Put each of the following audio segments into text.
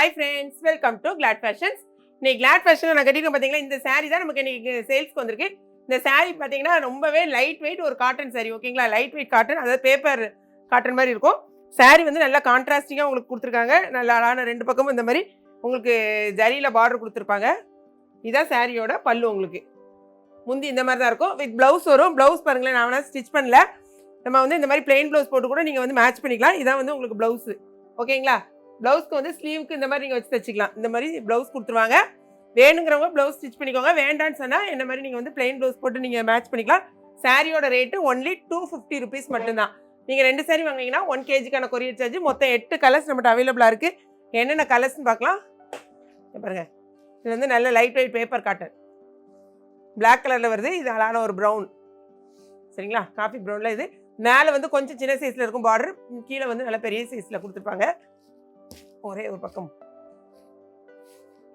Hi friends, welcome to Glad Fashions. இன்னைக்கு Glad Fashion நான் கட்டிருக்கேன் பாத்தீங்களா, இந்த saree தான் நமக்கு இன்னைக்கு சேல்ஸ்க்கு வந்திருக்கு. இந்த saree பாத்தீங்கன்னா ரொம்பவே லைட் வெயிட் ஒரு காட்டன் saree, ஓகேங்களா? லைட் வெயிட் காட்டன், அதாவது பேப்பர் காட்டன் மாதிரி இருக்கும். saree வந்து நல்லா கான்ட்ராஸ்டிங்கா உங்களுக்கு கொடுத்துருக்காங்க. நல்லா அழகான ரெண்டு பக்கமும் இந்த மாதிரி உங்களுக்கு ஜரியில பார்டர் கொடுத்துருப்பாங்க. இதான் சாரியோட பல்லு. உங்களுக்கு முந்தி இந்த மாதிரி தான் இருக்கும். வித் பிளவுஸ் வரும். பிளவுஸ் பாருங்களேன், நான் வேணா ஸ்டிச் பண்ணல. நம்ம வந்து இந்த மாதிரி பிளெயின் பிளவுஸ் போட்டு கூட நீங்கள் வந்து மேட்ச் பண்ணிக்கலாம். இதான் வந்து உங்களுக்கு பிளவுஸு, ஓகேங்களா? ப்ளவுஸ்க்கு வந்து ஸ்லீவுக்கு இந்த மாதிரி நீங்கள் வச்சு தைச்சிக்கலாம். இந்த மாதிரி ப்ளவுஸ் கொடுத்துருவாங்க. வேணுங்கிறவங்க ப்ளவுஸ் ஸ்டிச் பண்ணிக்கோங்க. வேண்டான்னு சொன்னால் என்ன மாதிரி நீங்கள் வந்து பிளெயின் ப்ளவுஸ் போட்டு நீங்கள் மேட்ச் பண்ணிக்கலாம். சாரியோட ரேட்டு ஒன்லி 250 rupees மட்டும்தான். நீங்கள் 2 சாரி வாங்கினீங்கன்னா 1 kgக்கான கொரியர் சார்ஜ். மொத்தம் 8 கலர்ஸ் நம்மகிட்ட அவைலபிளாக இருக்குது. என்னென்ன கலர்ஸ்ன்னு பார்க்கலாம் பாருங்கள். இது வந்து நல்ல light weight paper cotton, black கலரில் வருது. இது அழகான ஒரு ப்ரௌன், சரிங்களா? காஃபி ப்ரௌனில் இது மேலே வந்து கொஞ்சம் சின்ன சைஸில் இருக்கும் பார்டர், கீழே வந்து நல்ல பெரிய சைஸில் கொடுத்துருப்பாங்க. ஒரே ஒரு பக்கம்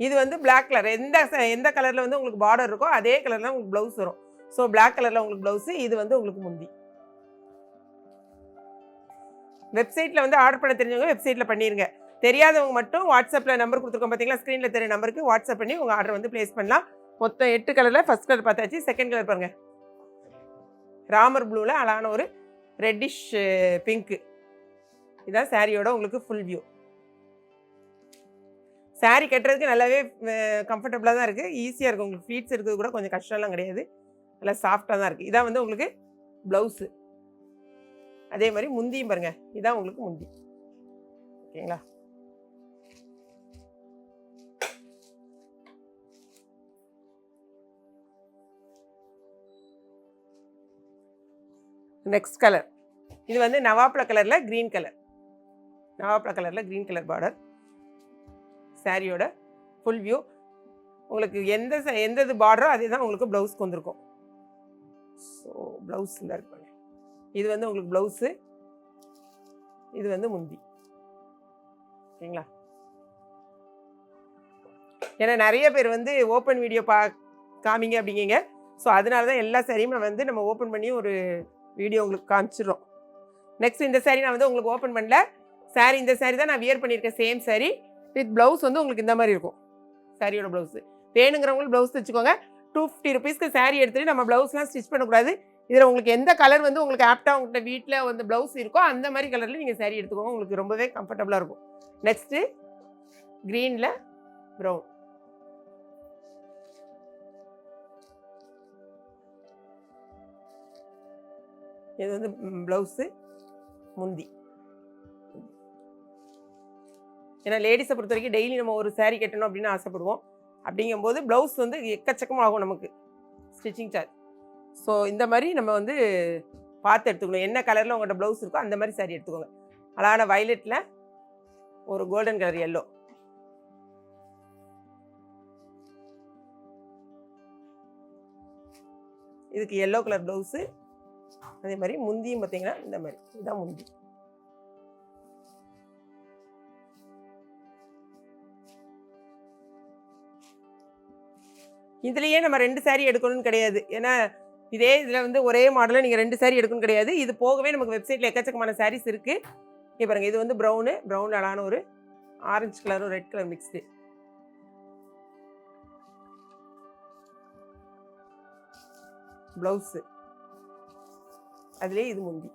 இது வந்து பிளாக் கலர். எந்த கலரில் வந்து உங்களுக்கு பார்டர் இருக்கோ அதே கலரில் உங்களுக்கு ப்ளவுஸ் வரும். ஸோ பிளாக் கலரில் உங்களுக்கு ப்ளவுஸு. இது வந்து உங்களுக்கு முந்தி. வெப்சைட்டில் வந்து ஆர்டர் பண்ண தெரிஞ்சவங்க வெப்சைட்டில் பண்ணிடுங்க. தெரியாதவங்க மட்டும் வாட்ஸ்அப்பில் நம்பர் கொடுத்துருக்கோம் பார்த்தீங்களா, ஸ்க்ரீனில் தெரிய நம்பருக்கு வாட்ஸ்அப் பண்ணி உங்கள் ஆர்டர் வந்து ப்ளேஸ் பண்ணலாம். மொத்தம் 8 கலரில் ஃபஸ்ட் கலர் பார்த்தாச்சு. செகண்ட் கலர் பாருங்கள், ராமர் ப்ளூவில் அழகான ஒரு ரெட்டிஷ் பிங்க்கு. இதுதான் சாரியோட உங்களுக்கு ஃபுல் வியூ. சாரீ கட்டுறதுக்கு நல்லாவே கம்ஃபர்டபுளாக தான் இருக்குது. ஈஸியாக இருக்குது. உங்களுக்கு ஃப்ளீட்ஸ் இருக்கிறது கூட கொஞ்சம் கஷ்டம்லாம் கிடையாது. நல்லா சாஃப்டாக தான் இருக்குது. இதான் வந்து உங்களுக்கு ப்ளவுஸு. அதே மாதிரி முந்தியும் பாருங்கள். இதான் உங்களுக்கு முந்தி, ஓகேங்களா? நெக்ஸ்ட் கலர் இது வந்து நவாப்ள கலரில் க்ரீன் கலர். நவாப்ள கலரில் க்ரீன் கலர் பார்டர். சாரியோட ஃபுல் வியூ. உங்களுக்கு எந்த இது பார்டரோ அதே தான் உங்களுக்கு ப்ளவுஸ்க்கு வந்திருக்கும். ஸோ ப்ளவுஸ் இந்த இருப்பாங்க. இது வந்து உங்களுக்கு ப்ளவுஸு, இது வந்து முந்தி, ஓகேங்களா? ஏன்னா நிறைய பேர் வந்து ஓப்பன் வீடியோ காமிங்க அப்படிங்கிங்க. ஸோ அதனால தான் எல்லா சாரியும் நம்ம ஓப்பன் பண்ணி ஒரு வீடியோ உங்களுக்கு காமிச்சிடுறோம். நெக்ஸ்ட் இந்த சாரீ நான் வந்து உங்களுக்கு ஓப்பன் பண்ணல. சாரீ இந்த சாரீ தான் நான் வியர் பண்ணியிருக்கேன். சேம் சாரீ வித் ப்ளவுஸ் வந்து உங்களுக்கு இந்த மாதிரி இருக்கும். சாரியோட ப்ளவுஸு வேணுங்கிறவங்களுக்கு ப்ளவுஸ் தைச்சிக்கோங்க. 250 rupeesக்கு சாரீ எடுத்துகிட்டு நம்ம ப்ளவுஸ்லாம் ஸ்டிச் பண்ணக்கூடாது. இதில் உங்களுக்கு எந்த கலர் வந்து உங்களுக்கு ஆப்டாக உங்கள்கிட்ட வீட்டில் வந்து ப்ளவுஸ் இருக்கோ அந்த மாதிரி கலரில் நீங்கள் சாரீ எடுத்துக்கோங்க. உங்களுக்கு ரொம்பவே கம்ஃபர்டபுளாக இருக்கும். நெக்ஸ்ட்டு க்ரீனில் ப்ரௌன். இது வந்து ப்ளவுஸு, முந்தி. ஏன்னா லேடிஸை பொறுத்த வரைக்கும் டெய்லி நம்ம ஒரு சாரீ கட்டணும் அப்படின்னு ஆசைப்படுவோம். அப்படிங்கும்போது ப்ளவுஸ் வந்து எக்கச்சக்கமாக ஆகும் நமக்கு ஸ்டிச்சிங் சார்ஜ். ஸோ இந்த மாதிரி நம்ம வந்து பார்த்து எடுத்துக்கணும். என்ன கலரில் உங்கள்கிட்ட ப்ளவுஸ் இருக்கோ அந்த மாதிரி சாரீ எடுத்துக்கோங்க. அழகான வயலட்டில் ஒரு கோல்டன் கலர் எல்லோ. இதுக்கு எல்லோ கலர் ப்ளவுஸு. அதே மாதிரி முந்தியும் பார்த்தீங்கன்னா இந்த மாதிரி. இதுதான் முந்தி. இதுலேயே நம்ம 2 சாரீ எடுக்கணும்னு கிடையாது. ஏன்னா இதே இதில் வந்து ஒரே மாடலில் நீங்கள் 2 சாரீ எடுக்கணும்னு கிடையாது. இது போகவே நமக்கு வெப்சைட்டில் எக்கச்சக்கமான சாரீஸ் இருக்குது. இங்கே பாருங்கள், இது வந்து ப்ரௌன் அழகான ஒரு ஆரஞ்சு கலரும் ரெட் கலர் மிக்ஸ்டு. ப்ளவுஸு அதுலேயே இது முந்தி.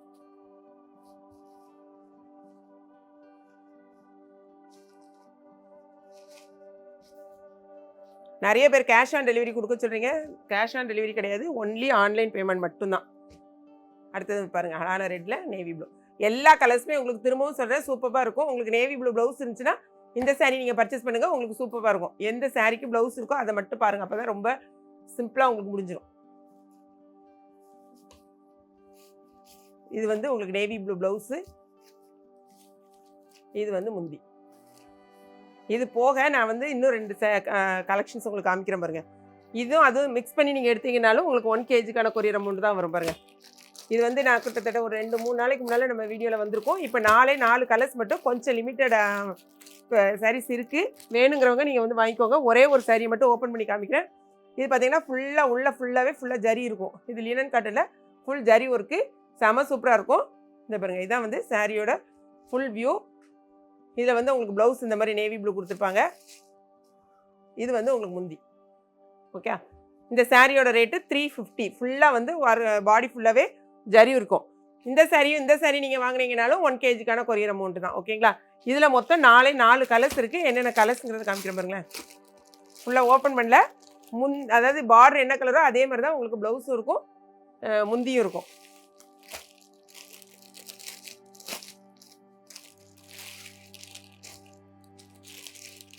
நிறைய பேர் கேஷ் ஆன் டெலிவரி கொடுக்க சொல்கிறீங்க. கேஷ் ஆன் டெலிவரி கிடையாது, ஒன்லி ஆன்லைன் பேமெண்ட் மட்டும்தான். அடுத்தது பாருங்கள், அழகான ரெட்டில் நேவி ப்ளூ. எல்லா கலர்ஸுமே உங்களுக்கு திரும்பவும் சொல்கிறேன் சூப்பராக இருக்கும். உங்களுக்கு நேவி ப்ளூ ப்ளவுஸ் இருந்துச்சுன்னா இந்த சாரீ நீங்கள் பர்ச்சேஸ் பண்ணுங்கள். உங்களுக்கு சூப்பராக இருக்கும். எந்த சாரீக்கு ப்ளவுஸ் இருக்கோ அதை மட்டும் பாருங்கள். அப்போ தான் ரொம்ப சிம்பிளாக உங்களுக்கு முடிஞ்சிடும். இது வந்து உங்களுக்கு நேவி ப்ளூ ப்ளவுஸு. இது வந்து முந்தி. இது போக நான் வந்து இன்னும் 2 கலெக்ஷன்ஸ் உங்களுக்கு காமிக்கிறேன் பாருங்கள். இதுவும் அதுவும் மிக்ஸ் பண்ணி நீங்கள் எடுத்தீங்கன்னாலும் உங்களுக்கு 1 kgக்கான கொரியர் அமௌண்ட் தான் வரும் பாருங்கள். இது வந்து நான் கிட்டத்தட்ட ஒரு 2-3 நாளைக்கு முன்னால் நம்ம வீடியோவில் வந்திருக்கோம். இப்போ 4 கலர்ஸ் மட்டும் கொஞ்சம் லிமிட்டட் சாரீஸ் இருக்குது. வேணுங்கிறவங்க நீங்கள் வந்து வாங்கிக்கோங்க. ஒரே ஒரு சாரீ மட்டும் ஓப்பன் பண்ணி காமிக்கிறேன். இது பார்த்தீங்கன்னா ஃபுல்லாக ஜரி இருக்கும். இது லினன் காட்டனில் ஃபுல் ஜரி ஒர்க்கு, செம சூப்பராக இருக்கும். இந்த பாருங்கள், இதான் வந்து சாரியோட ஃபுல் வியூ. இதில் வந்து உங்களுக்கு ப்ளவுஸ் இந்த மாதிரி நேவி ப்ளூ கொடுத்துருப்பாங்க. இது வந்து உங்களுக்கு முந்தி. ஓகே, இந்த சாரியோட ரேட்டு 350. ஃபுல்லாக வந்து பாடி ஃபுல்லாகவே ஜரி இருக்கும். இந்த சாரி நீங்கள் வாங்கினீங்கனாலும் 1 kgக்கான கொரியர் அமௌண்ட்டு தான். ஓகேங்களா? இதில் மொத்தம் 4 கலர்ஸ் இருக்குது. என்னென்ன கலர்ஸுங்கிறத காமிக்கிற பாருங்களேன். ஃபுல்லாக ஓப்பன் பண்ணல. அதாவது பார்டர் என்ன கலரோ அதே மாதிரி தான் உங்களுக்கு ப்ளவுஸும் இருக்கும், முந்தியும் இருக்கும்.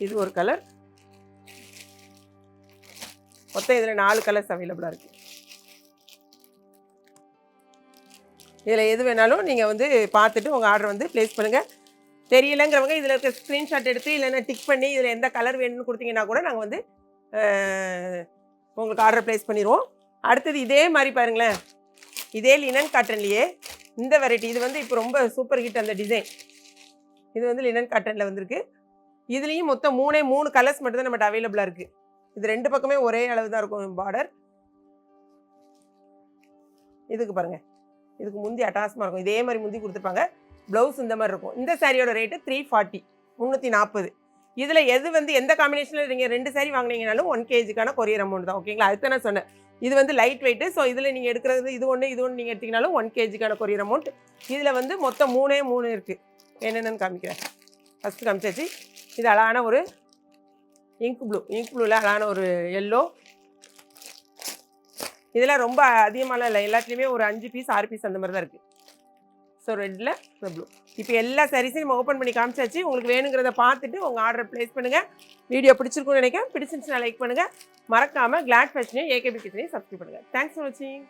இது ஒரு கலர். மொத்தம் இதில் 4 கலர்ஸ் அவைலபிளாக இருக்குது. இதில் எது வேணாலும் நீங்கள் வந்து பார்த்துட்டு உங்கள் ஆர்டர் வந்து ப்ளேஸ் பண்ணுங்கள். தெரியலைங்கிறவங்க இதில் இருக்க ஸ்க்ரீன்ஷாட் எடுத்து இல்லைன்னா டிக் பண்ணி இதில் எந்த கலர் வேணும்னு கொடுத்தீங்கன்னா கூட நாங்கள் வந்து உங்களுக்கு ஆர்டர் ப்ளேஸ் பண்ணிடுவோம். அடுத்தது இதே மாதிரி பாருங்களேன், இதே லினன் காட்டன்லேயே இந்த வெரைட்டி. இது வந்து இப்போ ரொம்ப சூப்பர் ஹிட் அந்த டிசைன். இது வந்து லினன் காட்டனில் வந்திருக்கு. இதுலேயும் மொத்தம் 3 கலர்ஸ் மட்டும்தான் நம்மகிட்ட அவைலபிளாக இருக்குது. இது 2 பக்கமே ஒரே அளவு தான் இருக்கும் பார்டர். இதுக்கு பாருங்கள், இதுக்கு முந்தி அட்டாசமாக இருக்கும். இதே மாதிரி முந்தி கொடுத்துருப்பாங்க. ப்ளவுஸ் இந்த மாதிரி இருக்கும். இந்த சாரியோட ரேட்டு 340, 340. இதில் எது வந்து எந்த காம்பினேஷனில் நீங்கள் 2 சாரி வாங்கினீங்கனாலும் 1 kgக்கான கொரியர் அமௌண்ட் தான். ஓகேங்களா? அதுதான் நான் சொன்னேன். இது வந்து லைட் வெயிட்டு. ஸோ இதில் நீங்கள் எடுக்கிறது இது ஒன்று நீங்கள் எடுத்திங்கனாலும் 1 kgக்கான கொரியர் அமௌண்ட். இதில் வந்து மொத்தம் 3 இருக்குது. என்னென்னு காமிக்கிறேன். ஃபஸ்ட்டு காமிச்சாச்சு. இது அழகான ஒரு இங்க் ப்ளூவில் அழகான ஒரு எல்லோ. இதெல்லாம் ரொம்ப அதிகமாக இல்லை, எல்லாத்துலேயுமே ஒரு 5 பீஸ் 6 பீஸ் அந்த மாதிரி தான் இருக்குது. ஸோ ரெட்டில் ப்ளூ. இப்போ எல்லா சாரீஸையும் நம்ம ஓப்பன் பண்ணி காமிச்சாச்சு. உங்களுக்கு வேணுங்கிறத பார்த்துட்டு உங்கள் ஆர்டர் ப்ளேஸ் பண்ணுங்கள். வீடியோ பிடிச்சிருக்குன்னு நினைக்கிறேன். பிடிச்சிருந்துச்சுன்னா லைக் பண்ணுங்கள். மறக்காமல் கிளாட் ஃபேஷனையும் ஏகேபி கிச்சனையும் சப்ஸ்கிரைப் பண்ணுங்கள். தேங்க்ஸ் ஃபார் வாட்சிங்.